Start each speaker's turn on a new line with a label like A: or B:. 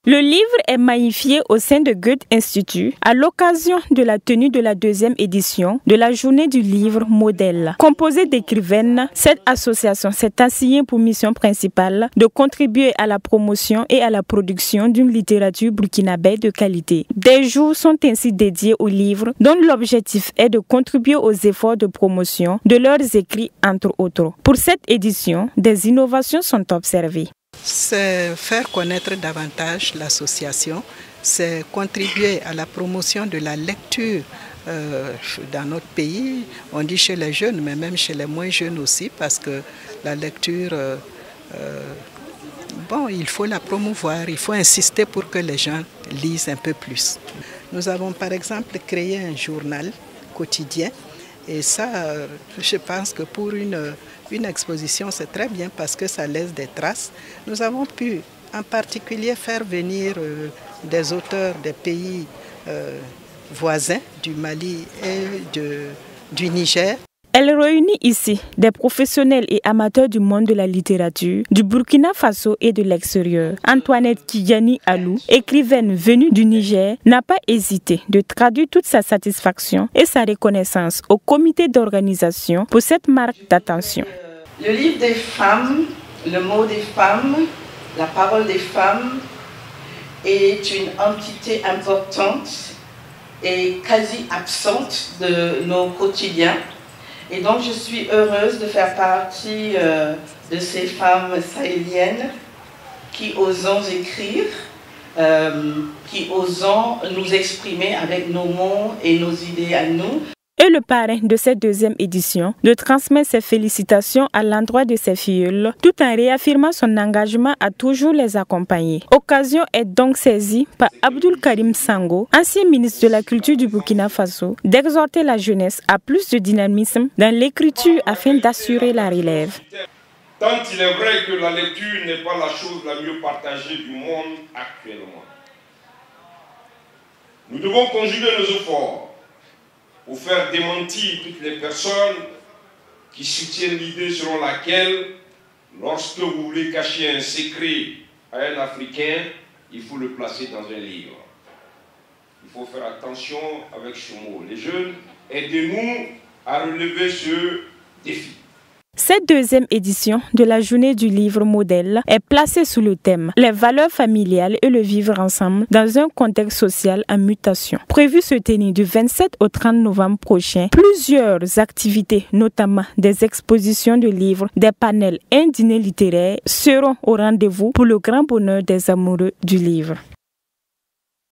A: Le livre est magnifié au sein de Goethe Institut à l'occasion de la tenue de la deuxième édition de la journée du livre modèle. Composée d'écrivaines, cette association s'est assignée pour mission principale de contribuer à la promotion et à la production d'une littérature burkinabé de qualité. Des jours sont ainsi dédiés aux livres dont l'objectif est de contribuer aux efforts de promotion de leurs écrits entre autres. Pour cette édition, des innovations sont observées.
B: C'est faire connaître davantage l'association, c'est contribuer à la promotion de la lecture dans notre pays. On dit chez les jeunes, mais même chez les moins jeunes aussi, parce que la lecture, il faut la promouvoir, il faut insister pour que les gens lisent un peu plus. Nous avons par exemple créé un journal quotidien. Et ça, je pense que pour une exposition, c'est très bien parce que ça laisse des traces. Nous avons pu en particulier faire venir des auteurs des pays voisins, du Mali et du Niger.
A: Elle réunit ici des professionnels et amateurs du monde de la littérature, du Burkina Faso et de l'extérieur. Antoinette Tidjani Alou, écrivaine venue du Niger, n'a pas hésité de traduire toute sa satisfaction et sa reconnaissance au comité d'organisation pour cette marque d'attention.
C: Le livre des femmes, le mot des femmes, la parole des femmes est une entité importante et quasi absente de nos quotidiens. Et donc je suis heureuse de faire partie de ces femmes sahéliennes qui osent écrire, qui osent nous exprimer avec nos mots et nos idées à nous.
A: Et le parrain de cette deuxième édition de transmettre ses félicitations à l'endroit de ses filleuls, tout en réaffirmant son engagement à toujours les accompagner. Occasion est donc saisie par Abdoul Karim Sango, ancien ministre de la Culture du Burkina Faso, d'exhorter la jeunesse à plus de dynamisme dans l'écriture afin d'assurer la relève.
D: Tant il est vrai que la lecture n'est pas la chose la mieux partagée du monde actuellement. Nous devons conjuguer nos efforts pour faire démentir toutes les personnes qui soutiennent l'idée selon laquelle, lorsque vous voulez cacher un secret à un Africain, il faut le placer dans un livre. Il faut faire attention avec ce mot. Les jeunes, aidez-nous à relever ce défi.
A: Cette deuxième édition de la journée du livre modèle est placée sous le thème « Les valeurs familiales et le vivre ensemble dans un contexte social en mutation ». Prévu se tenir du 27 au 30 novembre prochain, plusieurs activités, notamment des expositions de livres, des panels et un dîner littéraire seront au rendez-vous pour le grand bonheur des amoureux du livre.